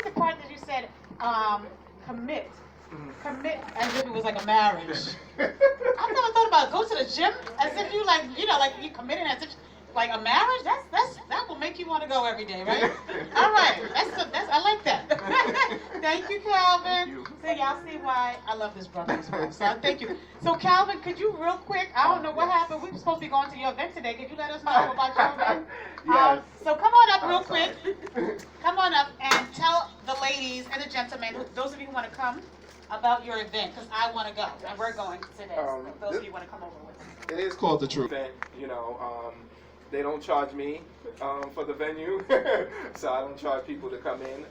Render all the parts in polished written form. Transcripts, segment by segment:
like the part that you said, commit. Commit as if it was like a marriage. I've never thought about go to the gym as if you like, like you committing as if like a marriage. That will make you want to go every day, right? All right, that's I like that. Thank you, Calvin. So y'all see why I love this brother as well. So thank you. So Calvin, could you real quick? I don't know what happened. We were supposed to be going to your event today. Could you let us know about your event? Yes. So come on up real quick. Come on up and tell the ladies and the gentlemen, those of you who want to come, about your event, because I want to go, and we're going today. So those of you want to come over with us. It is called the Truth. They don't charge me for the venue, so I don't charge people to come in.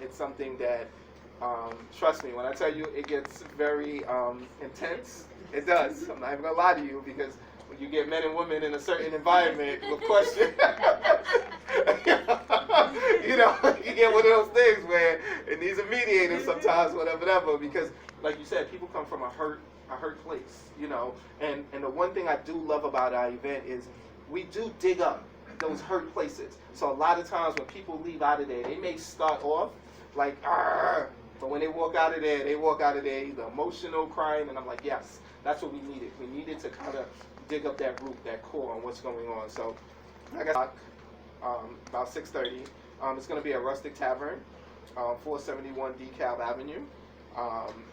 It's something that, trust me, when I tell you it gets very intense, it does. I'm not even going to lie to you, because when you get men and women in a certain environment, of course, you get one of those things where it needs a mediator sometimes, whatever, because, like you said, people come from a hurt place, and the one thing I do love about our event is we do dig up those hurt places. So a lot of times when people leave out of there, they may start off like, "Arr," but when they walk out of there either emotional, crying, and I'm like, yes, that's what we needed. We needed to kind of dig up that root, that core on what's going on. So I got about 6:30. It's going to be a Rustic Tavern, 471 DeKalb Avenue.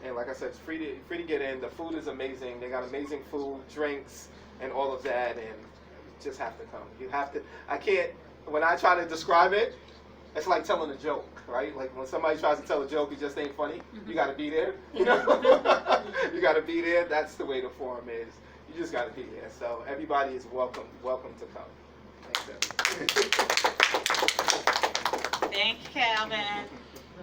And like I said, it's free to get in. The food is amazing. They got amazing food, drinks, and all of that. And you just have to come. You have to. I can't. When I try to describe it, it's like telling a joke, right? Like when somebody tries to tell a joke, it just ain't funny. You got to be there. You got to be there. That's the way the forum is. You just got to be there. So everybody is welcome to come. Thanks, Thank you, Calvin.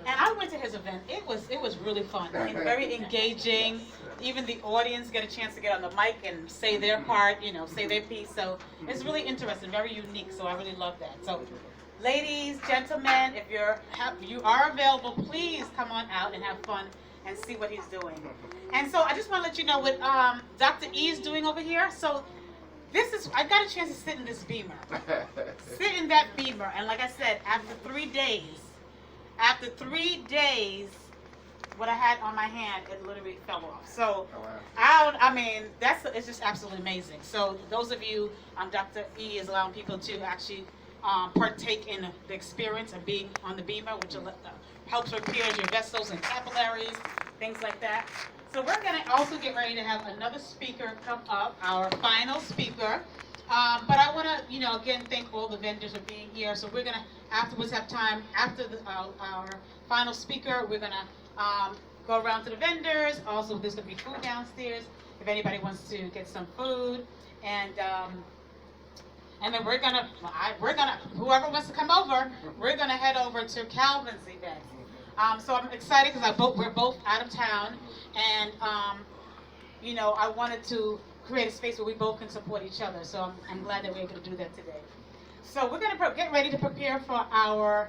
And I went to his event. It was really fun and very engaging. Even the audience get a chance to get on the mic and say their part, say their piece. So it's really interesting, very unique. So I really love that. So, ladies, gentlemen, if you are available, please come on out and have fun and see what he's doing. And so I just want to let you know what Dr. E is doing over here. So I got a chance to sit in this Beamer. Sit in that Beamer. And like I said, after 3 days, what I had on my hand, it literally fell off. So, it's just absolutely amazing. So those of you, Dr. E is allowing people to actually partake in the experience of being on the Beamer, which helps repair your vessels and capillaries, things like that. So we're going to also get ready to have another speaker come up, our final speaker. But I want to, again, thank all the vendors for being here. So we're going to afterwards have time after our final speaker. We're going to go around to the vendors. Also, there's going to be food downstairs if anybody wants to get some food. And then we're gonna whoever wants to come over, we're gonna head over to Calvin's event. So I'm excited because we're both out of town, and I wanted to create a space where we both can support each other. So I'm glad that we're able to do that today. So we're gonna get ready to prepare for our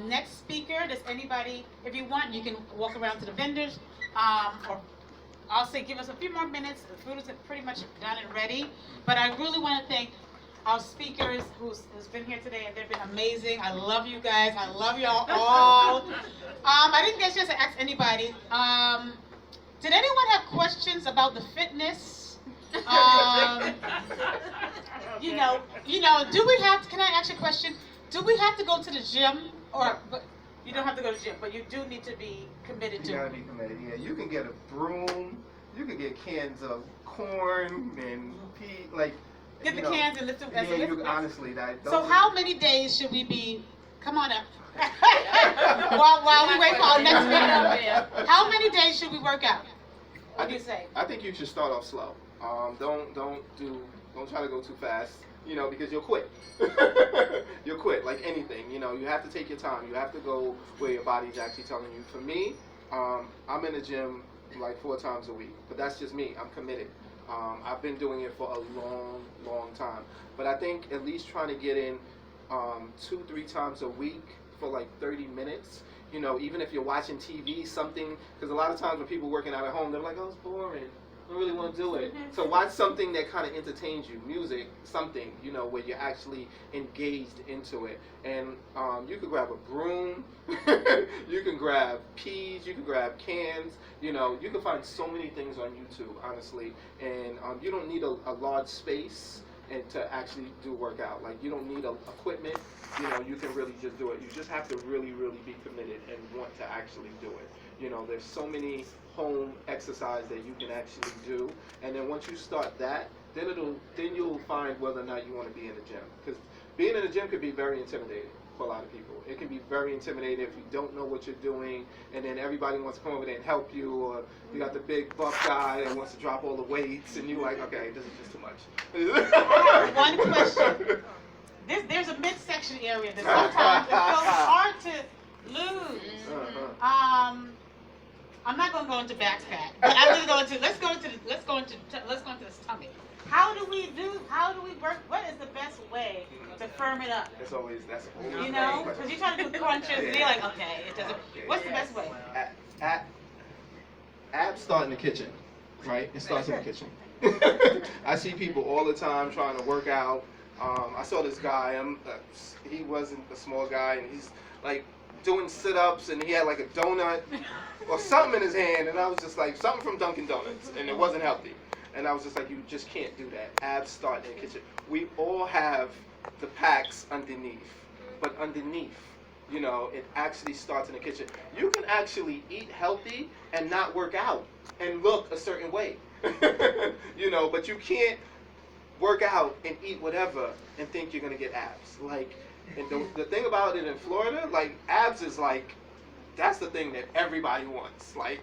next speaker. Does anybody, if you want, you can walk around to the vendors, or I'll say give us a few more minutes. The food is pretty much done and ready. But I really want to thank our speakers who's been here today, and they've been amazing. I love you guys. I love y'all all. I didn't get a chance to ask anybody. Did anyone have questions about the fitness? Do we have, can I ask you a question? Do we have to go to the gym? But you don't have to go to the gym, but you do need to be committed to it. You gotta be committed, yeah. You can get a broom, you can get cans of corn and pea, Get the cans and lift them. Honestly, that. So how many days should we be? Come on up. while we wait for our next video, how many days should we work out? What do you say? I think you should start off slow. Don't try to go too fast. Because you'll quit. You'll quit like anything. You have to take your time. You have to go where your body's actually telling you. For me, I'm in the gym like 4 times a week, but that's just me. I'm committed. I've been doing it for a long time. But I think at least trying to get in 2-3 times a week for like 30 minutes. Even if you're watching TV, something, because a lot of times when people working out at home, they're like, oh, it's boring. I don't really want to do it. So watch something that kind of entertains you, music, something, you know, where you're actually engaged into it. And you could grab a broom, you can grab peas, you can grab cans, you know, you can find so many things on YouTube, honestly. And you don't need a large space and to actually do workout. Like, you don't need equipment, you know, you can really just do it. You just have to really, really be committed and want to actually do it. You know, there's so many home exercise that you can actually do, and then once you start that, then you'll find whether or not you want to be in the gym. Because being in the gym could be very intimidating for a lot of people. It can be very intimidating if you don't know what you're doing, and then everybody wants to come over there and help you, or you got the big buff guy that wants to drop all the weights, and you're like, okay, this is just too much. I have one question. There's a midsection area that sometimes it feels hard to lose. I'm not going to go into back fat, but I'm going to go into let's go into this tummy. How do we work? What is the best way to firm it up? That's always you know, because you try to do crunches and you're like, okay, it doesn't. What's the best way? Abs start in the kitchen, right? It starts in the kitchen. I see people all the time trying to work out. I saw this guy. He wasn't a small guy, and he's like doing sit-ups, and he had like a donut or something in his hand, and I was just like, something from Dunkin' Donuts, and it wasn't healthy. And I was just like, you just can't do that. Abs start in the kitchen. We all have the packs underneath, but underneath, you know, it actually starts in the kitchen. You can actually eat healthy and not work out and look a certain way, you know, but you can't work out and eat whatever and think you're gonna get abs. Like, and the thing about it in Florida, like, abs is like, that's the thing that everybody wants. Like,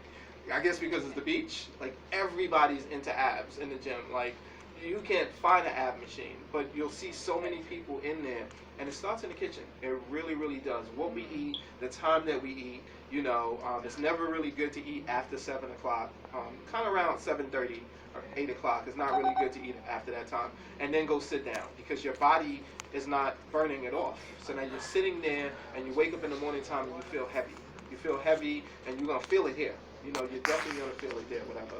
I guess because it's the beach, like, everybody's into abs in the gym. Like, you can't find an ab machine, but you'll see so many people in there, and it starts in the kitchen. It really, really does. What we eat, the time that we eat, you know, it's never really good to eat after 7 o'clock, kind of around 7:30 or 8 o'clock. It's not really good to eat after that time. And then go sit down, because your body is not burning it off. So now you're sitting there, and you wake up in the morning time, and you feel heavy. You feel heavy, and you're going to feel it here. You know, you're definitely going to feel it there, whatever.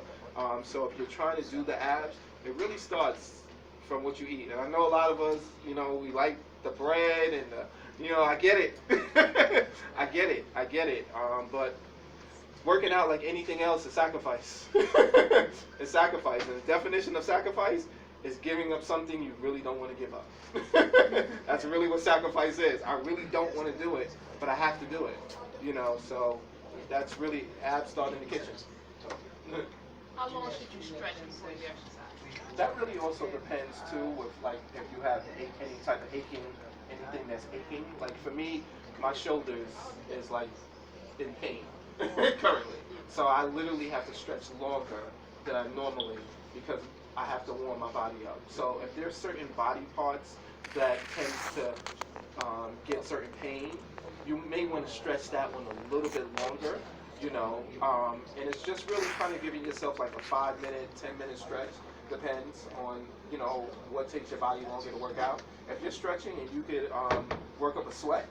So if you're trying to do the abs, it really starts from what you eat. And I know a lot of us, you know, we like the bread and the, you know, I get it. I get it. But working out like anything else is sacrifice. It's sacrifice. And the definition of sacrifice is giving up something you really don't want to give up. That's really what sacrifice is. I really don't want to do it, but I have to do it. You know, so that's really abs start in the kitchen. So. How long should you stretch before you exercise? That really also depends too, with like if you have any type of aching, anything that's aching. Like for me, my shoulders is like in pain currently, so I literally have to stretch longer than I normally, because I have to warm my body up. So if there's certain body parts that tend to get certain pain, you may want to stretch that one a little bit longer, you know, and it's just really kind of giving yourself like a 5-minute, 10-minute stretch. Depends on, you know, what takes your body longer to work out. If you're stretching and you could work up a sweat,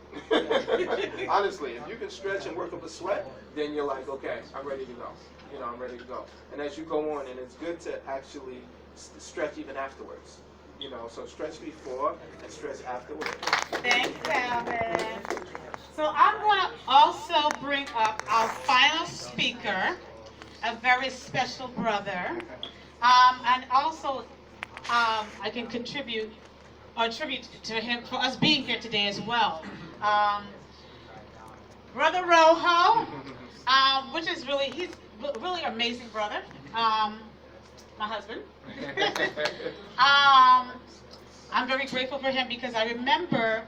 honestly, if you can stretch and work up a sweat, then you're like, okay, I'm ready to go. You know, I'm ready to go. And as you go on, and it's good to actually stretch even afterwards. You know, so stretch before and stretch afterwards. Thanks, Calvin. So I'm going to also bring up our final speaker, a very special brother. And also, I can contribute or tribute to him for us being here today as well. Brother Rojo, which is really, he's really amazing brother. My husband. I'm very grateful for him because I remember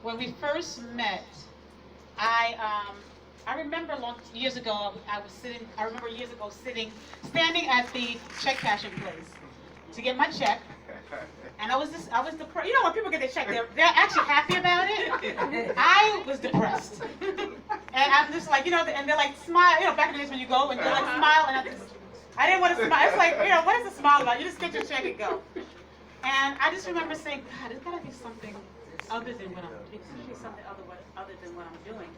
when we first met, I remember years ago, standing at the check cashing place to get my check, and I was depressed. You know when people get their check, they're actually happy about it. I was depressed, and I'm just like, you know, and they're like smile. You know, back in the days when you go and they're like smile, and I didn't want to smile. It's like, you know, what is the smile about? You just get your check and go. And I just remember saying, God, there's got to be something other than what I'm doing.